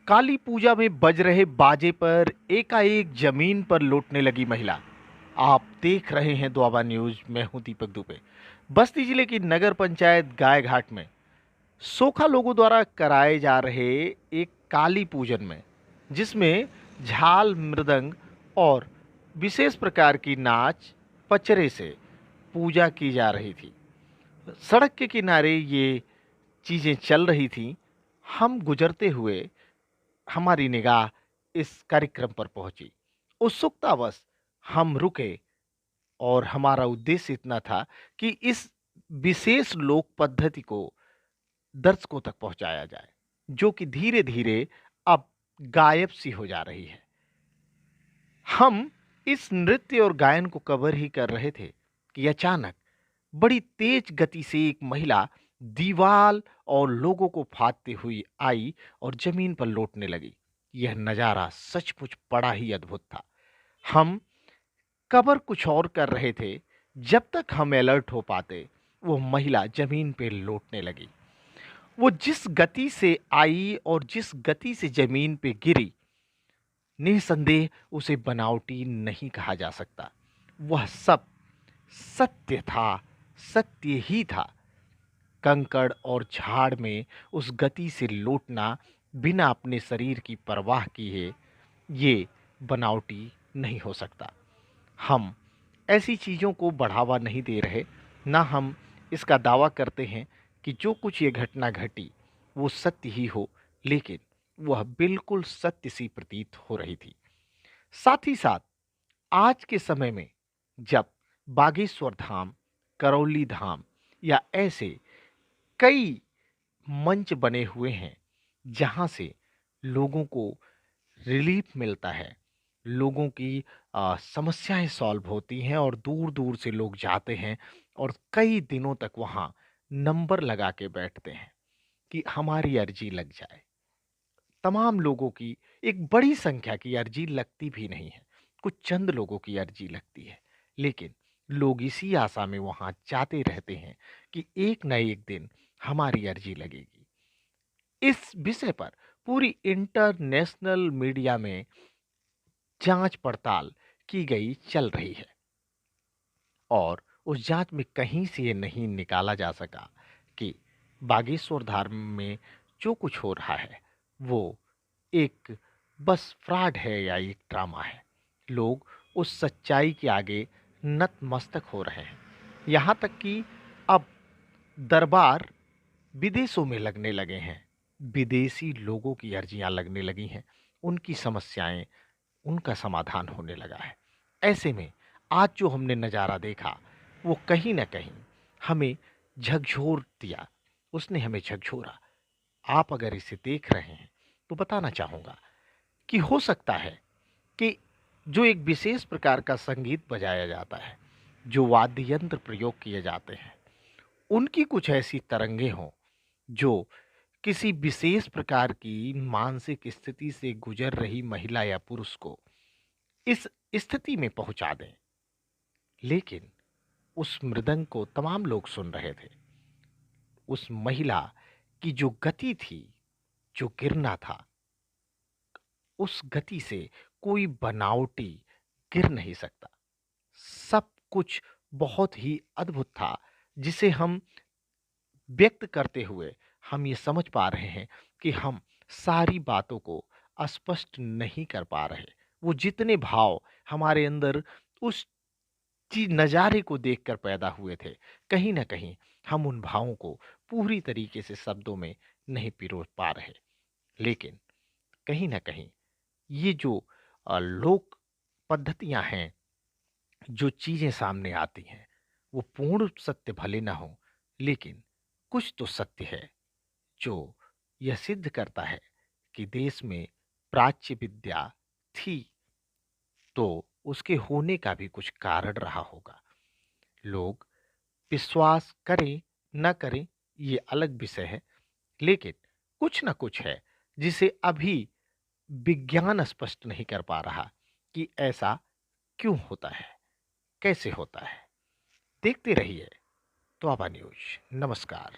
काली पूजा में बज रहे बाजे पर एकाएक जमीन पर लौटने लगी महिला। आप देख रहे हैं दुआबा न्यूज। मैं हूं दीपक दुबे। बस्ती जिले की नगर पंचायत गाय घाट में सोखा लोगों द्वारा कराए जा रहे एक काली पूजन में, जिसमें झाल, मृदंग और विशेष प्रकार की नाच पचरे से पूजा की जा रही थी। सड़क के किनारे ये चीजें चल रही थी। हम गुजरते हुए हमारी निगाह इस कार्यक्रम पर पहुंची। उत्सुकतावश हम रुके और हमारा उद्देश्य इतना था कि इस विशेष लोक पद्धति को दर्शकों तक पहुंचाया जाए, जो कि धीरे धीरे अब गायब सी हो जा रही है। हम इस नृत्य और गायन को कवर ही कर रहे थे कि अचानक बड़ी तेज गति से एक महिला दीवाल और लोगों को फाड़ते हुई आई और जमीन पर लौटने लगी। यह नजारा सचमुच बड़ा ही अद्भुत था। हम कवर कुछ और कर रहे थे। जब तक हम अलर्ट हो पाते, वो महिला जमीन पे लौटने लगी। वो जिस गति से आई और जिस गति से जमीन पे गिरी, निसंदेह उसे बनावटी नहीं कहा जा सकता। वह सब सत्य था, सत्य ही था। कंकड़ और झाड़ में उस गति से लौटना बिना अपने शरीर की परवाह किए, ये बनावटी नहीं हो सकता। हम ऐसी चीज़ों को बढ़ावा नहीं दे रहे, ना हम इसका दावा करते हैं कि जो कुछ ये घटना घटी वो सत्य ही हो, लेकिन वह बिल्कुल सत्य सी प्रतीत हो रही थी। साथ ही साथ आज के समय में जब बागेश्वर धाम, करौली धाम या ऐसे कई मंच बने हुए हैं जहां से लोगों को रिलीफ मिलता है, लोगों की समस्याएं सॉल्व होती हैं और दूर दूर से लोग जाते हैं और कई दिनों तक वहां नंबर लगा के बैठते हैं कि हमारी अर्जी लग जाए। तमाम लोगों की एक बड़ी संख्या की अर्जी लगती भी नहीं है, कुछ चंद लोगों की अर्जी लगती है, लेकिन लोग इसी आशा में वहां जाते रहते हैं कि एक न एक दिन हमारी अर्जी लगेगी। इस विषय पर पूरी इंटरनेशनल मीडिया में जांच पड़ताल की गई चल रही है और उस जांच में कहीं से ये नहीं निकाला जा सका कि बागेश्वर धाम में जो कुछ हो रहा है वो एक बस फ्रॉड है या एक ड्रामा है। लोग उस सच्चाई के आगे नतमस्तक हो रहे हैं। यहाँ तक कि अब दरबार विदेशों में लगने लगे हैं। विदेशी लोगों की अर्जियां लगने लगी हैं। उनकी समस्याएं, उनका समाधान होने लगा है। ऐसे में आज जो हमने नज़ारा देखा वो कहीं ना कहीं हमें झकझोर दिया। उसने हमें झकझोरा। आप अगर इसे देख रहे हैं तो बताना चाहूँगा कि हो सकता है कि जो एक विशेष प्रकार का संगीत बजाया जाता है, जो वाद्य यंत्र प्रयोग किए जाते हैं, उनकी कुछ ऐसी तरंगे हों जो किसी विशेष प्रकार की मानसिक स्थिति से गुजर रही महिला या पुरुष को इस स्थिति में पहुंचा दें। लेकिन उस मृदंग को तमाम लोग सुन रहे थे। उस महिला की जो गति थी, जो गिरना था, उस गति से कोई बनावटी गिर नहीं सकता। सब कुछ बहुत ही अद्भुत था, जिसे हम व्यक्त करते हुए हम ये समझ पा रहे हैं कि हम सारी बातों को स्पष्ट नहीं कर पा रहे। वो जितने भाव हमारे अंदर उस चीज नज़ारे को देखकर पैदा हुए थे, कहीं ना कहीं हम उन भावों को पूरी तरीके से शब्दों में नहीं पिरो पा रहे। लेकिन कहीं ना कहीं ये जो लोक पद्धतियां हैं, जो चीजें सामने आती हैं, वो पूर्ण सत्य भले ना हो, लेकिन कुछ तो सत्य है जो यह सिद्ध करता है कि देश में प्राच्य विद्या थी, तो उसके होने का भी कुछ कारण रहा होगा। लोग विश्वास करें न करें ये अलग विषय है, लेकिन कुछ न कुछ है जिसे अभी विज्ञान स्पष्ट नहीं कर पा रहा कि ऐसा क्यों होता है, कैसे होता है। देखते रहिए दोआबा न्यूज। नमस्कार।